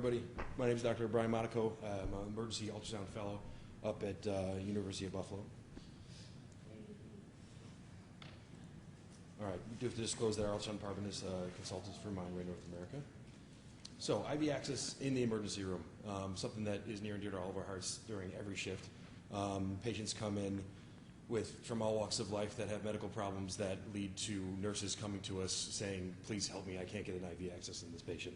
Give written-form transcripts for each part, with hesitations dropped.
everybody. My name is Dr. Brian Monaco. I'm an emergency ultrasound fellow up at University of Buffalo. All right, we do have to disclose that our ultrasound department is consultants for Mindray North America. So IV access in the emergency room, something that is near and dear to all of our hearts during every shift. Patients come in from all walks of life that have medical problems that lead to nurses coming to us saying, please help me, I can't get an IV access in this patient.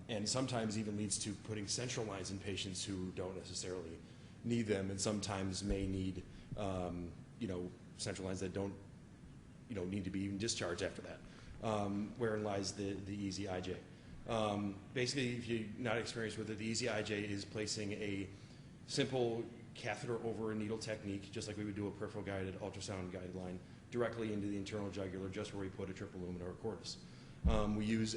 And sometimes even leads to putting central lines in patients who don't necessarily need them, and sometimes may need, central lines that don't, need to be even discharged after that. Wherein lies the easy IJ. Basically, if you're not experienced with it, the easy IJ is placing a simple catheter over a needle technique, just like we would do a peripheral guided ultrasound guideline, directly into the internal jugular, just where we put a triple lumen or a cordis. We use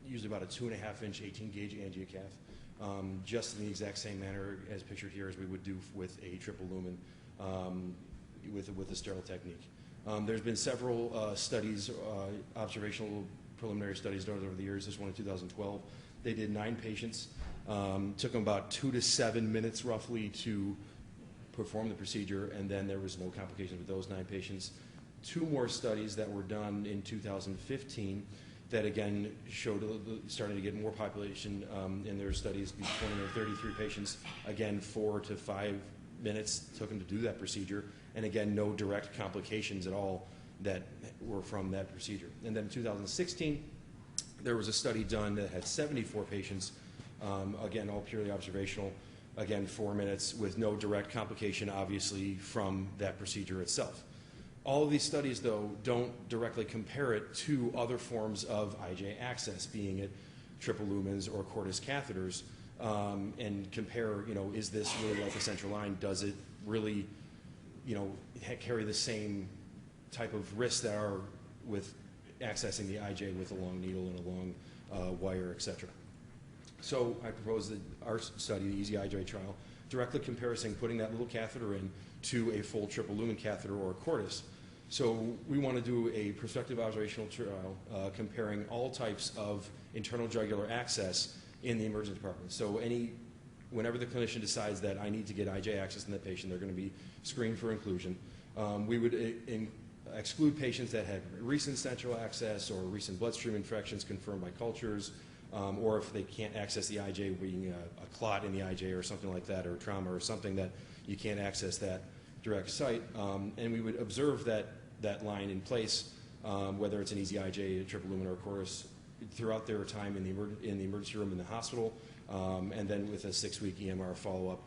usually about a 2.5-inch 18-gauge angiocath, just in the exact same manner as pictured here as we would do with a triple lumen with a sterile technique. There's been several studies, observational preliminary studies done over the years. This one in 2012. They did 9 patients. Took them about 2 to 7 minutes roughly to perform the procedure, and then there was no complications with those 9 patients. 2 more studies that were done in 2015 that again showed starting to get more population in their studies. 20 or 33 patients, again 4 to 5 minutes took them to do that procedure, and again no direct complications at all that were from that procedure. And then in 2016 there was a study done that had 74 patients, again all purely observational, again 4 minutes with no direct complication obviously from that procedure itself. All of these studies, though, don't directly compare it to other forms of IJ access, being it triple lumens or cordis catheters, and compare, is this really like a central line? Does it really, carry the same type of risks that are with accessing the IJ with a long needle and a long wire, etc. So I propose that our study, the Easy IJ trial, directly comparison putting that little catheter in to a full triple lumen catheter or a cordis. So we want to do a prospective observational trial comparing all types of internal jugular access in the emergency department. So whenever the clinician decides that I need to get IJ access in that patient, they're going to be screened for inclusion. We would exclude patients that had recent central access or recent bloodstream infections confirmed by cultures, or if they can't access the IJ, being a clot in the IJ or something like that, or trauma or something that you can't access that direct site. And we would observe that line in place, whether it's an easy IJ, a triple lumen, or a cordis, throughout their time in the emergency room in the hospital, and then with a 6-week EMR follow-up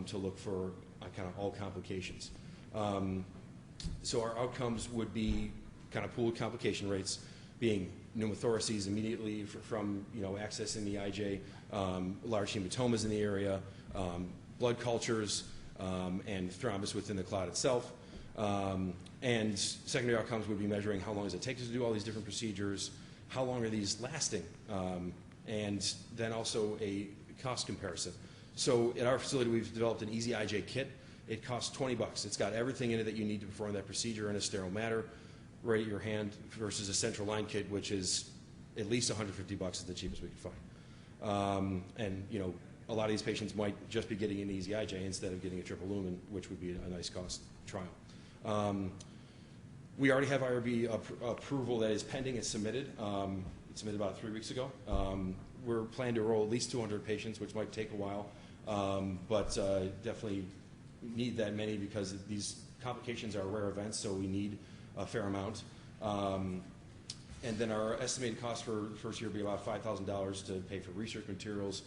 to look for kind of all complications. So our outcomes would be kind of pooled complication rates, being pneumothoraces immediately from accessing the IJ, large hematomas in the area, blood cultures, and thrombus within the clot itself. And secondary outcomes would be measuring how long does it take us to do all these different procedures, how long are these lasting, and then also a cost comparison. So at our facility we've developed an Easy IJ kit. It costs $20. It's got everything in it that you need to perform that procedure in a sterile manner, right at your hand, versus a central line kit, which is at least $150 is the cheapest we could find. And a lot of these patients might just be getting an Easy IJ instead of getting a triple lumen, which would be a nice cost trial. We already have IRB approval that is pending. It's submitted. It's submitted about 3 weeks ago. We're planning to enroll at least 200 patients, which might take a while, but definitely need that many because these complications are rare events, so we need a fair amount. And then our estimated cost for the first year would be about $5,000 to pay for research materials,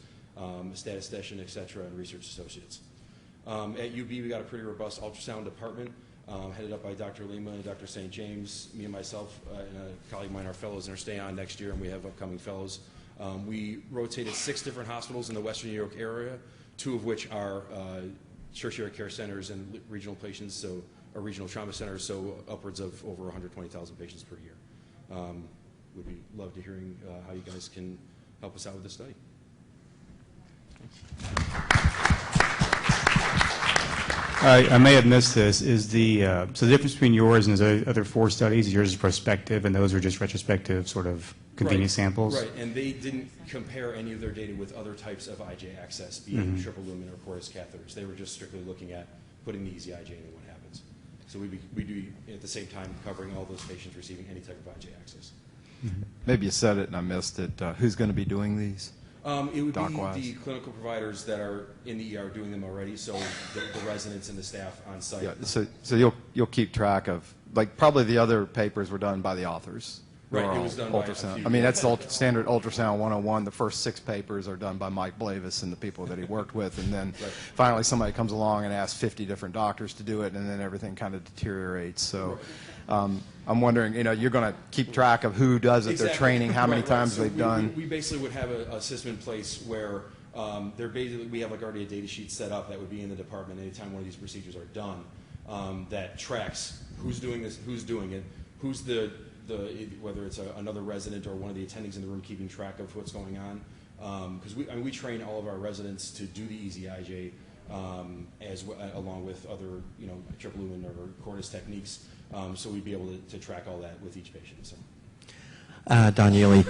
statistician, et cetera, and research associates. At UB, we got a pretty robust ultrasound department, headed up by Dr. Lima and Dr. St. James. Me and myself and a colleague of mine are fellows and are staying on next year, and we have upcoming fellows. We rotated 6 different hospitals in the Western New York area, 2 of which are tertiary care centers and regional patients, so or regional trauma centers, so upwards of over 120,000 patients per year. Would be love to hearing how you guys can help us out with this study. I may have missed this. Is so the difference between yours and those other 4 studies? Yours is prospective, and those are just retrospective, sort of convenient samples? Right, and they didn't compare any of their data with other types of IJ access, being triple lumen or porous catheters. They were just strictly looking at putting the easy IJ in and what happens. So we'd be at the same time covering all those patients receiving any type of IJ access. Maybe you said it and I missed it. Who's going to be doing these? It would Doc-wise? be the clinical providers that are in the ER doing them already, so the residents and the staff on site. Yeah, so you'll keep track of, like, probably the other papers were done by the authors. Right, They're it all was done by a ultrasound. few. I mean, that's the standard ultrasound 101. The first 6 papers are done by Mike Blavis and the people that he worked with, and then finally somebody comes along and asks 50 different doctors to do it, and then everything kind of deteriorates. So I'm wondering, you're going to keep track of who does it, Exactly. their training, how many times So they've done. We basically would have a system in place where we have like already a data sheet set up that would be in the department anytime one of these procedures are done that tracks who's doing this, who's doing it, who's whether it's another resident or one of the attendings in the room keeping track of what's going on. Because we train all of our residents to do the easy IJ along with other triple lumen or cordis techniques. So we'd be able to track all that with each patient. So. Don Yealy,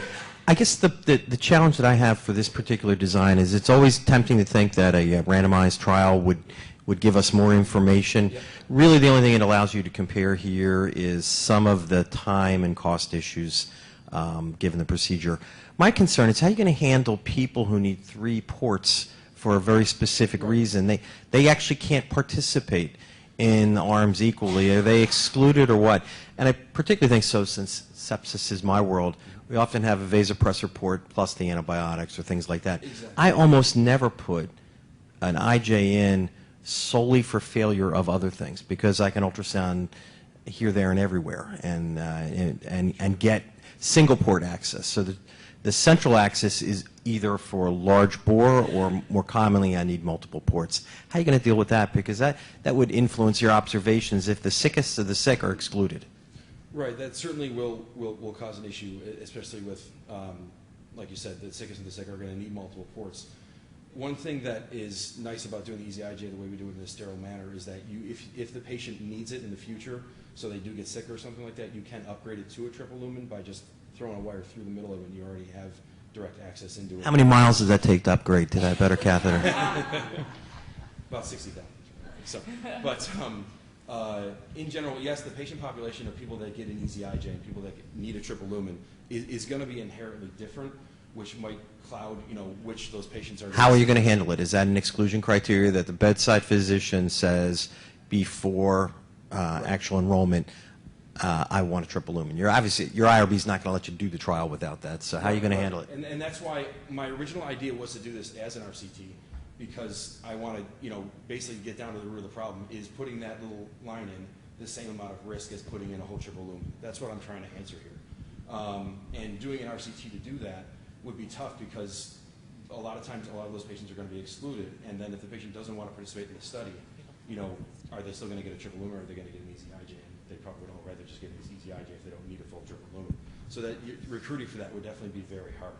I guess the challenge that I have for this particular design is it's always tempting to think that a randomized trial would give us more information. Yep. Really, the only thing it allows you to compare here is some of the time and cost issues given the procedure. My concern is how you're going to handle people who need 3 ports for a very specific reason. They actually can't participate in the arms equally. Are they excluded or what? And I particularly think so since sepsis is my world. We often have a vasopressor port plus the antibiotics or things like that. Exactly. I almost never put an IJ in solely for failure of other things because I can ultrasound here, there, and everywhere and get single port access. So the central access is either for large bore or more commonly I need multiple ports. How are you going to deal with that? Because that would influence your observations if the sickest of the sick are excluded. Right, that certainly will cause an issue, especially with, like you said, the sickest of the sick are going to need multiple ports. One thing that is nice about doing the easy IJ the way we do it in a sterile manner is that if the patient needs it in the future, so they do get sick or something like that, you can upgrade it to a triple lumen by just throwing a wire through the middle of it and you already have direct access into it. How many miles does that take to upgrade to that better catheter? About 60,000. So, but in general, yes, the patient population of people that get an easy IJ and people that need a triple lumen is going to be inherently different, which might cloud, which those patients are. How are you going to handle it? Is that an exclusion criteria that the bedside physician says before actual enrollment, I want a triple lumen? Your IRB is not going to let you do the trial without that. So how are you going to handle it? And that's why my original idea was to do this as an RCT, because I want to, basically get down to the root of the problem. Is putting that little line in the same amount of risk as putting in a whole triple lumen? That's what I'm trying to answer here. And doing an RCT to do that would be tough because a lot of times a lot of those patients are going to be excluded. And then if the patient doesn't want to participate in the study, are they still going to get a triple lumen or are they going to get an easy IJ? And they probably would all rather just get an easy IJ if they don't need a full triple lumen. So that recruiting for that would definitely be very hard.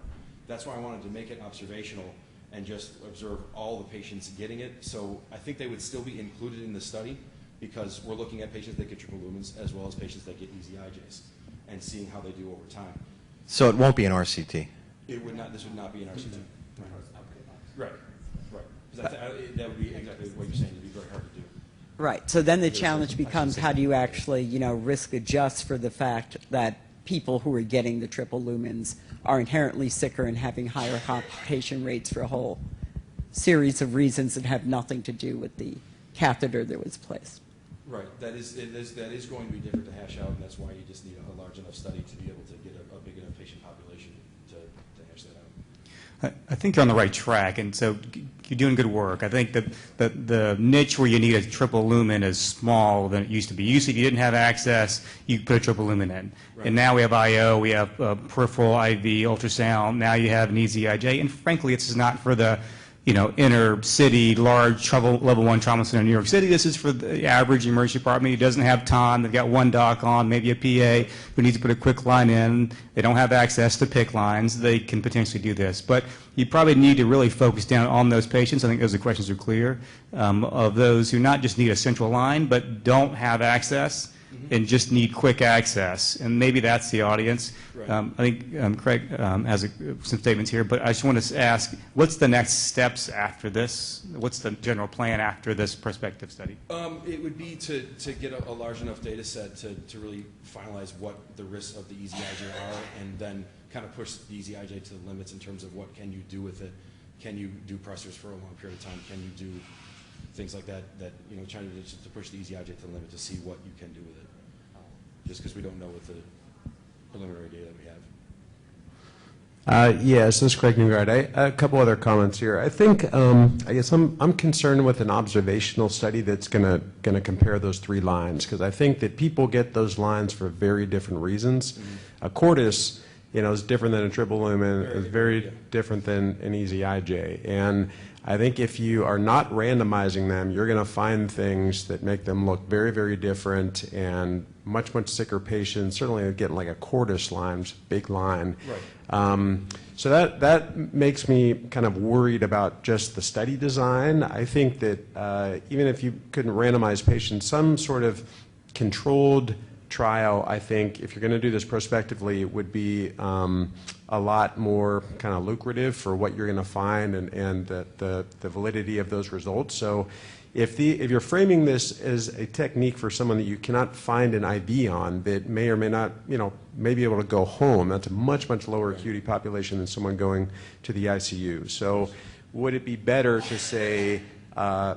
That's why I wanted to make it observational and just observe all the patients getting it. So I think they would still be included in the study because we're looking at patients that get triple lumens as well as patients that get easy IJs and seeing how they do over time. So it won't be an RCT? It would not. This would not be an RCT. Right. That would be exactly what you're saying. It would be very hard to do. Right. So then the challenge becomes how do you actually, risk adjust for the fact that people who are getting the triple lumens are inherently sicker and having higher complication rates for a whole series of reasons that have nothing to do with the catheter that was placed. Right. That is going to be different to hash out, and that's why you just need a large enough study to be able to get a big enough patient population to hash that out. I think you're on the right track, and so you're doing good work. I think that the niche where you need a triple lumen is small than it used to be. Usually, if you didn't have access, you put a triple lumen in. Right. And now we have IO, we have peripheral IV, ultrasound. Now you have an easy IJ, and frankly, it's not for the inner city, large level 1 trauma center in New York City. This is for the average emergency department who doesn't have time. They've got one doc on, maybe a PA who needs to put a quick line in. They don't have access to PICC lines. They can potentially do this. But you probably need to really focus down on those patients. I think those questions are clear, of those who not just need a central line but don't have access. and just need quick access, and maybe that's the audience. Right. I think Craig has some statements here, but I just want to ask, what's the next steps after this? What's the general plan after this prospective study? It would be to get a large enough data set to really finalize what the risks of the easy IJ are, and then kind of push the easy IJ to the limits in terms of what can you do with it. Can you do pressors for a long period of time? Can you do things like that, trying to push the easy IJ to the limit to see what you can do with it, just because we don't know with the preliminary data we have. Yes, this is Craig Newgard. A couple other comments here. I think, I guess I'm concerned with an observational study that's going to compare those three lines, because I think that people get those lines for very different reasons. A cordis, is different than a triple lumen, is very different than an easy IJ. And I think if you are not randomizing them, you're going to find things that make them look very, very different and much, much sicker patients. Certainly getting like a cordis line, big line. Right. So that makes me kind of worried about just the study design. I think that even if you couldn't randomize patients, some sort of controlled trial, I think, if you're going to do this prospectively, would be a lot more kind of lucrative for what you're going to find and the validity of those results. So if you're framing this as a technique for someone that you cannot find an IV on, that may or may not, may be able to go home, that's a much, much lower acuity population than someone going to the ICU. So would it be better to say,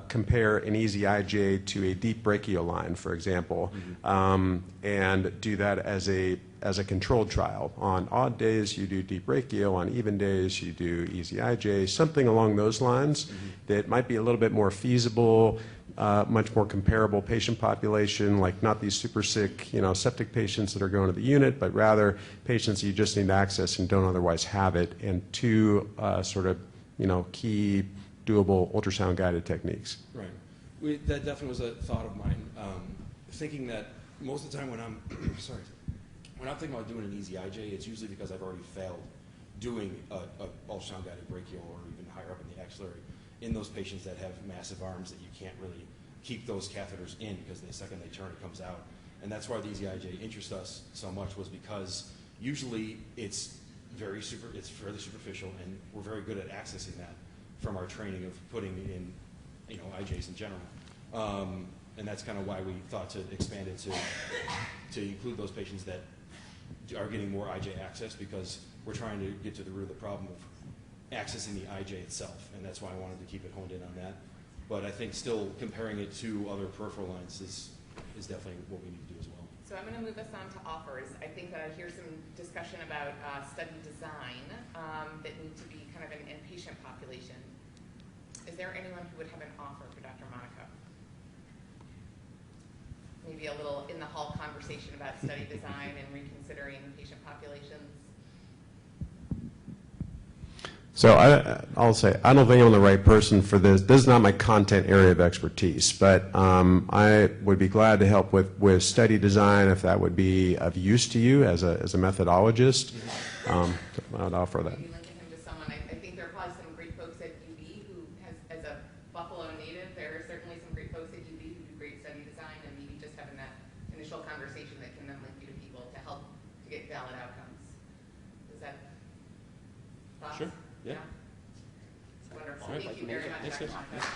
compare an easy IJ to a deep brachial line, for example, and do that as a controlled trial? On odd days, you do deep brachial. On even days, you do easy IJ. Something along those lines that might be a little bit more feasible, much more comparable patient population, like not these super sick, septic patients that are going to the unit, but rather patients you just need access and don't otherwise have it, and two sort of, key doable ultrasound-guided techniques. Right. That definitely was a thought of mine. Thinking that most of the time when I'm when I'm thinking about doing an easy IJ, it's usually because I've already failed doing a ultrasound-guided brachial or even higher up in the axillary in those patients that have massive arms that you can't really keep those catheters in, because the second they turn, it comes out. And that's why the easy IJ interests us so much, was because usually it's fairly superficial, and we're very good at accessing that from our training of putting in, IJs in general. And that's kind of why we thought to expand it to include those patients that are getting more IJ access, because we're trying to get to the root of the problem of accessing the IJ itself, and that's why I wanted to keep it honed in on that. But I think still comparing it to other peripheral lines is definitely what we need to do as well. So I'm going to move us on to offers. I think here's some discussion about study design that need to be kind of an inpatient population. Is there anyone who would have an offer for Dr. Monaco? Maybe a little in the hall conversation about study design and reconsidering patient populations. So I'll say, I don't think I'm the right person for this. This is not my content area of expertise, but I would be glad to help with study design if that would be of use to you as a methodologist. I would offer that. Maybe linking him to someone. I think there are probably some great folks at UB who as a Buffalo native, there are certainly some great folks at UB who do great study design, and maybe just having that initial conversation that can then link you to people to help to get valid outcomes. Is that thoughts? Sure. Yeah. Wonderful. All right. Thank you very much, Dr. Monaco.